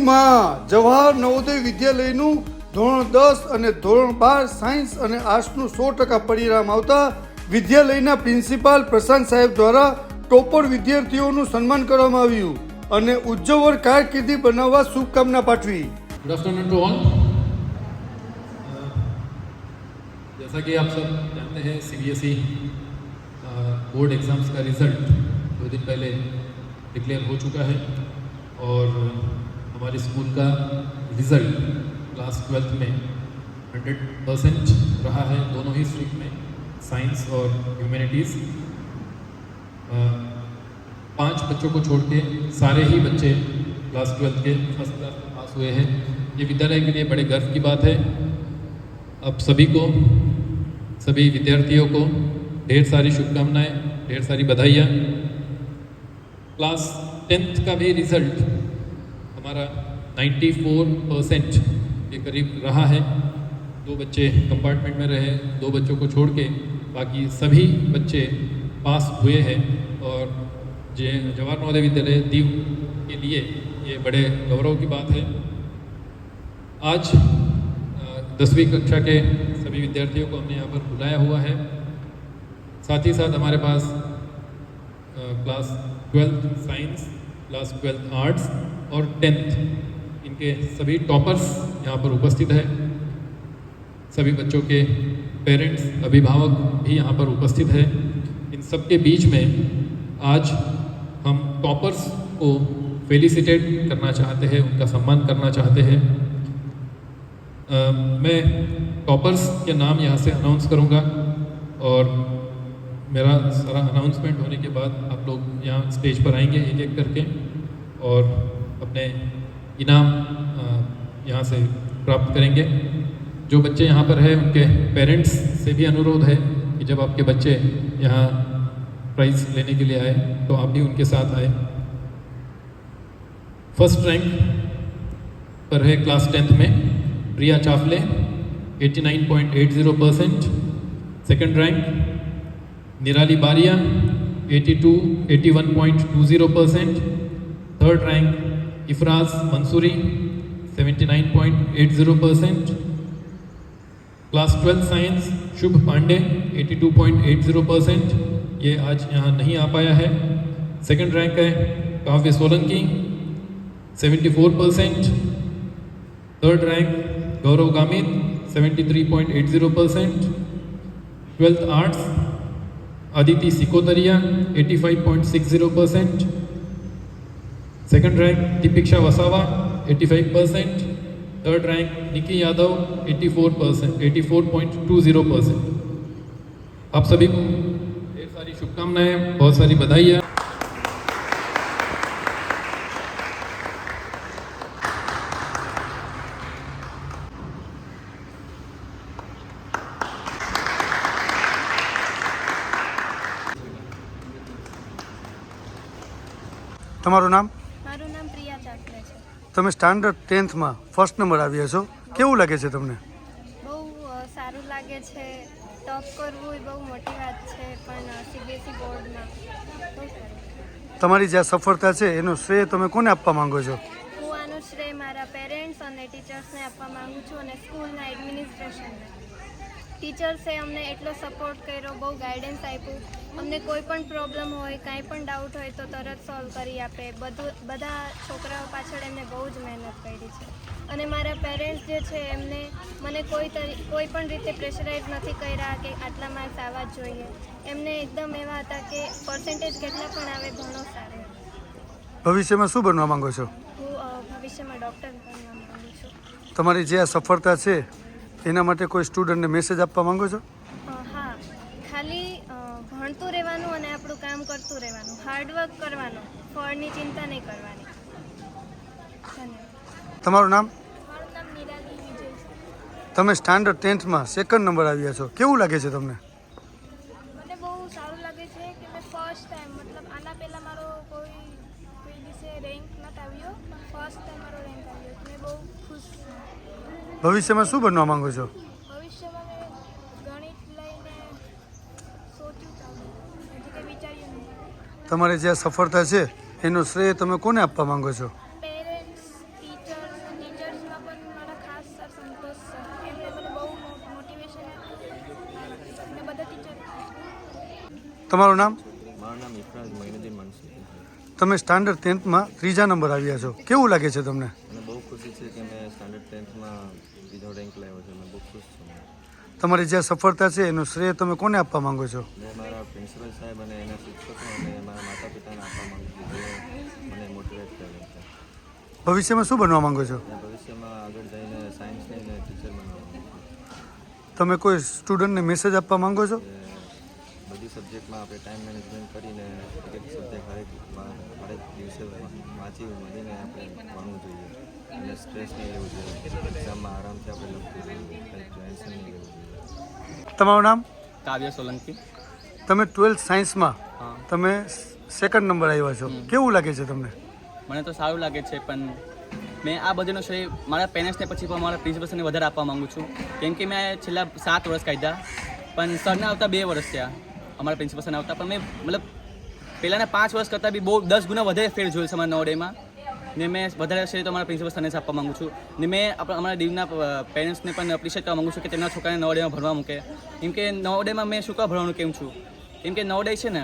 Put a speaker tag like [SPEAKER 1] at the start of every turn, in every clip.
[SPEAKER 1] કચ્છમાં જવાહર નવોદય વિદ્યાલયનું ધોરણ 10 અને ધોરણ 12 સાયન્સ અને આર્ટ્સનું 100% પરિણામ આવતા વિદ્યાલયના પ્રિન્સિપાલ પ્રશાંત સાહેબ દ્વારા ટોપર વિદ્યાર્થીઓનું સન્માન કરવામાં આવ્યું અને ઉજ્જવળ કારકિર્દી બનાવવા શુભકામના પાઠવી।
[SPEAKER 2] Good afternoon to all. जैसा कि आप सब जानते हैं सीबीएसई बोर्ड एग्ज़ाम्स का रिज़ल्ट 2 दिन पहले डिक्लेयर हो चुका है और हमारे स्कूल का रिज़ल्ट क्लास 12th में 100% रहा है, दोनों ही स्ट्रीम में, साइंस और ह्यूमैनिटीज़। 5 बच्चों को छोड़ के सारे ही बच्चे क्लास 12th के फर्स्ट क्लास में पास हुए हैं। ये विद्यालय के लिए बड़े गर्व की बात है। अब सभी विद्यार्थियों को ढेर सारी शुभकामनाएं, ढेर सारी बधाइयाँ। क्लास 10th का भी रिज़ल्ट हमारा 94% के करीब रहा है। 2 बच्चे कंपार्टमेंट में रहे, 2 बच्चों को छोड़ के बाकी सभी बच्चे पास हुए हैं और जवाहर नवोदय विद्यालय दीव के लिए ये बड़े गौरव की बात है। आज 10वीं कक्षा के सभी विद्यार्थियों को हमने यहाँ पर बुलाया हुआ है। साथ ही साथ हमारे पास class 12th science, class 12th arts और 10th इनके सभी टॉपर्स यहाँ पर उपस्थित है। सभी बच्चों के पेरेंट्स, अभिभावक भी यहाँ पर उपस्थित है। इन सब के बीच में आज हम टॉपर्स को फेलिसिटेट करना चाहते हैं, उनका सम्मान करना चाहते हैं। मैं टॉपर्स के नाम यहाँ से अनाउंस करूँगा और मेरा सारा अनाउंसमेंट होने के बाद आप लोग यहाँ स्टेज पर आएंगे एक एक करके और अपने इनाम यहाँ से प्राप्त करेंगे। जो बच्चे यहाँ पर हैं उनके पेरेंट्स से भी अनुरोध है कि जब आपके बच्चे यहाँ प्राइज़ लेने के लिए आए तो आप भी उनके साथ आए। फर्स्ट रैंक पर है क्लास 10th में प्रिया Chafle 89.80%। Second rank Nirali Bariya 81.20%। Third rank Ifraz Mansuri 79.80%। Class 12 science Shubh Pandey 82.80%, ये आज यहाँ नहीं आ पाया है। सेकंड रैंक है Kavya Solanki 74%। Third rank Gaurav Gamit 73.80%। 12th arts Aditi Sikotariya 85.60%। Second rank Dipiksha Vasava 85%। Third rank Niki Yadav 84.20%। आप सभी को ढेर सारी शुभकामनाएं, बहुत सारी बधाइयाँ।
[SPEAKER 1] તમારું નામ?
[SPEAKER 3] મારું નામ પ્રિયા ચાકલે છે।
[SPEAKER 1] તમે સ્ટાન્ડર્ડ 10th માં ફર્સ્ટ નંબર આવ્યા છો, કેવું લાગે છે તમને?
[SPEAKER 3] બહુ સારું લાગે છે। ટોપ કરવું એ બહુ મોટી વાત છે, પણ સીબીએસઈ બોર્ડમાં બહુ સારું।
[SPEAKER 1] તમારી જે આ સફળતા છે એનો શ્રેય તમે કોને આપવા માંગો છો?
[SPEAKER 3] હું આનું શ્રેય મારા પેરેન્ટ્સ અને ટીચર્સને આપવા માંગુ છું અને સ્કૂલના એડમિનિસ્ટ્રેશનને। ટીચર્સે અમને એટલો સપોર્ટ કર્યો, બહુ ગાઈડન્સ આપ્યું। અમને કોઈ પણ પ્રોબ્લેમ હોય, કાંઈ પણ ડાઉટ હોય તો તરત સોલ્વ કરી આપે। બધા છોકરાઓ પાછળ એમને બહુ જ મહેનત કરી છે અને મારા પેરેન્ટ્સ જે છે એમને મને કોઈ પણ રીતે પ્રેશરાઇઝ નથી કર્યા કે આટલા માર્ક્સ આવવા જ જોઈએ। એમને એકદમ એવા હતા કે પર્સન્ટેજ કેટલા પણ આવે ઘણો સારો।
[SPEAKER 1] ભવિષ્યમાં શું બનવા માંગો છો?
[SPEAKER 3] હું ભવિષ્યમાં ડૉક્ટર બનવા માંગુ છું।
[SPEAKER 1] તમારી જે આ સફળતા છે એના માટે કોઈ સ્ટુડન્ટને મેસેજ આપવા માંગો છો?
[SPEAKER 3] હા, ખાલી ભણતું રહેવાનું અને આપણું કામ કરતું રહેવાનું, હાર્ડવર્ક કરવાનું, ફળની ચિંતા નહીં કરવાની। ધન્યવાદ।
[SPEAKER 1] તમારું નામ?
[SPEAKER 3] મારું નામ નિરાલી વિજય છે।
[SPEAKER 1] તમે સ્ટાન્ડર્ડ 10th માં સેકન્ડ નંબર આવ્યા છો, કેવું લાગે છે તમને?
[SPEAKER 3] મને બહુ સારું લાગે છે કે મેં ફર્સ્ટ ટાઈમ, મતલબ આના પહેલાં મારો કોઈ દિવસે રેન્ક નથી આવ્યો, પણ ફર્સ્ટ ટાઈમ મારો રેન્ક આવ્યો, મેં બહુ ખુશ છું।
[SPEAKER 1] ભવિષ્યમાં શું બનવા માંગો છો?
[SPEAKER 3] ભવિષ્યમાં મેં ગણિત લઈને સોચ્યું ચાલુ, હજી કંઈ વિચાર્યું નહીં।
[SPEAKER 1] તમારી જે આ સફળતા છે એનો શ્રેય તમે કોને આપવા માંગો છો?
[SPEAKER 3] પેરેન્ટ્સ, ટીચર્સ
[SPEAKER 1] તમારું નામ?
[SPEAKER 4] મારું નામ ઇફરાજ મહિનુદ્દીન મનસુર.
[SPEAKER 1] તમે સ્ટાન્ડર્ડ 10થમાં 3જા નંબર આવ્યા છો, કેવું લાગે છે તમને?
[SPEAKER 4] મને બહુ ખુશી છે કે મેં સ્ટાન્ડર્ડ 10થમાં બીજો રેન્ક લાવ્યો છે. મેં બહુ ખુશ છું.
[SPEAKER 1] તમારી જે સફળતા છે એનું શ્રેય તમે કોને આપવા માંગો છો?
[SPEAKER 4] મેં મારા પ્રિન્સિપલ સાહેબ અને એના શિક્ષકો અને મારા માતા પિતાને આપવા માંગુ છું, જે મને મોટિવેટ કરે છે.
[SPEAKER 1] ભવિષ્યમાં શું બનવા માંગો છો?
[SPEAKER 4] મેં ભવિષ્યમાં આગળ જઈને સાયન્સ લઈને ટીચર બનવા માંગુ છું.
[SPEAKER 1] તમે કોઈ સ્ટુડન્ટને મેસેજ આપવા માંગો છો?
[SPEAKER 4] કે બધી સબ્જેક્ટમાં આપણે ટાઈમ મેનેજમેન્ટ કરીને એક સબ્જેક્ટ હરેક દિવસે વાંચી મળીને આપણે ભણવું જોઈએ અને સ્ટ્રેસ નહીં લેવું જોઈએ. એક્ઝામમાં આરામથી આપણે લખવું જોઈએ, કંઈ ટેન્શન નહીં લેવું જોઈએ.
[SPEAKER 1] તમારું નામ?
[SPEAKER 5] કાવ્ય સોલંકી.
[SPEAKER 1] તમે 12th સાયન્સમાં
[SPEAKER 5] હા,
[SPEAKER 1] તમે 2nd નંબર આવ્યા છો, કેવું લાગે છે તમને?
[SPEAKER 5] મને તો સારું લાગે છે, પણ મેં આ બધુંનો શ્રેય મારા પેરેન્ટ્સને પછી પણ મારા પ્રિન્સિપલ્સને વધારે આપવા માગું છું. કેમ કે મેં છેલ્લા 7 વર્ષ કાઢ્યા, પણ સરને આવતા 2 વર્ષ થયા, અમારા પ્રિન્સિપલ્સને આવતા. પણ મેં મતલબ પહેલાંના 5 વર્ષ કરતાં બી બહુ 10 ગુણા વધારે ફેર જોયું છે અમારા નવોદયમાં. ને મેં વધારે શ્રેય તો અમારા પ્રિન્સિપલ સરને જ આપવા માગું છું. ને મેં અમારા દીવના પેરેન્ટ્સને પણ એપ્રિશિએટ કરવા માગું છું કે તેમના છોકરાને નવોદયમાં ભણવા મૂકે. કેમ કે નવોદયમાં મેં શું કરવા ભણવાનું કેમ છું, કેમ કે નવોદય છે ને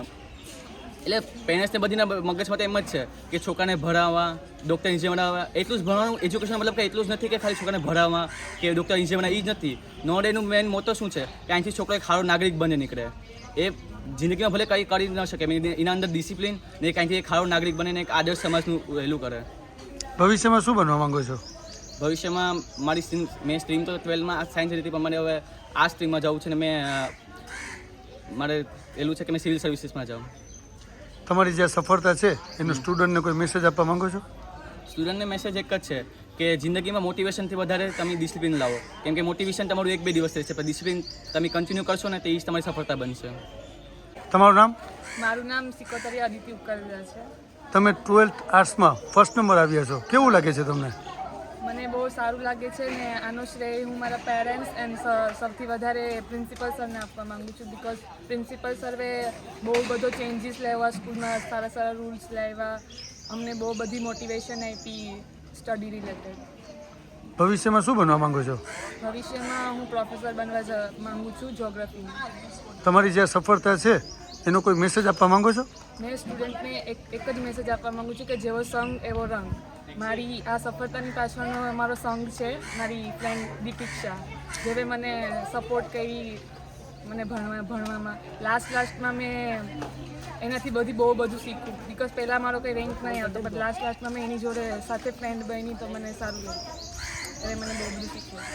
[SPEAKER 5] એટલે પેરેન્ટ્સને બધીના મગજમાં તો એમ જ છે કે છોકરાને ભણાવવા, ડૉક્ટર ઇન્જિનિયર બનાવવા. એટલું જ ભણવાનું એજ્યુકેશન મતલબ કે એટલું જ નથી કે ખાલી છોકરાને ભણાવવા કે ડૉક્ટર ઇન્જિનિયર બનાવવા, એ જ નથી. નવોદયનું મેન મોટો શું છે કે અહીંથી છોકરો એક સારો નાગરિક બની નીકળે. એ જિંદગીમાં ભલે કંઈ કરી ન શકે, એના અંદર ડિસિપ્લિન ને અહીંથી એક સારો નાગરિક બનીને એક આદર્શ સમાજનું વહેલું કરે.
[SPEAKER 1] ભવિષ્યમાં શું બનવા માંગો છો?
[SPEAKER 5] ભવિષ્યમાં મેં સ્ટ્રીમ તો 12માં સાયન્સ હતી, પણ મને હવે આ સ્ટ્રીમમાં જવું છે ને મારે એવું છે કે મેં સિવિલ સર્વિસીસમાં જાઉં.
[SPEAKER 1] તમારી જે સફળતા છે એનું સ્ટુડન્ટને કોઈ મેસેજ આપવા માંગો છો?
[SPEAKER 5] સ્ટુડન્ટને મેસેજ એક જ છે કે જિંદગીમાં મોટિવેશનથી વધારે તમે ડિસિપ્લિન લાવો. કેમ કે મોટિવેશન તમારું 1-2 દિવસ રહેશે, પણ ડિસિપ્લિન તમે કન્ટિન્યુ કરશો ને તે જ તમારી સફળતા બનશે.
[SPEAKER 1] તમારું નામ?
[SPEAKER 6] મારું નામ સિકોતરી આદિત્ય ઉપકરવિયા છે.
[SPEAKER 1] તમે 12th આર્ટ્સમાં 1st નંબર આવ્યા છો, કેવું લાગે છે તમને?
[SPEAKER 6] મને બહુ સારું લાગે છે ને આનો શ્રેય હું મારા પેરેન્ટ્સ એન્ડ સૌથી વધારે પ્રિન્સિપલ સરને આપવા માગું છું. બિકોઝ પ્રિન્સિપલ સરે બહુ બધો ચેન્જીસ લાવ્યા સ્કૂલમાં, સારા સારા રૂલ્સ લાવ્યા, અમને બહુ બધી મોટિવેશન આપી સ્ટડી રિલેટેડ.
[SPEAKER 1] ભવિષ્યમાં શું બનવા માંગો છો?
[SPEAKER 6] ભવિષ્યમાં હું પ્રોફેસર બનવા માગું છું જોગ્રાફીમાં.
[SPEAKER 1] તમારી જે સફળતા છે એનો કોઈ મેસેજ આપવા માંગો છો?
[SPEAKER 6] મેં સ્ટુડન્ટને એક જ મેસેજ આપવા માગું છું કે જેવો સંગ એવો રંગ. મારી આ સફળતાની પાછળનો મારો સંગ છે મારી ફ્રેન્ડ દીપિક્ષા, જેવે મને સપોર્ટ કરી મને ભણવામાં. લાસ્ટમાં મેં એનાથી બહુ બધું શીખ્યું. બિકોઝ પહેલાં મારો કંઈ રેન્ક નહીં આવતો, બટ લાસ્ટમાં મેં એની જોડે સાથે ફ્રેન્ડ બની તો મને સારું લાગ્યું. એટલે મને બહુ બધું શીખ્યું.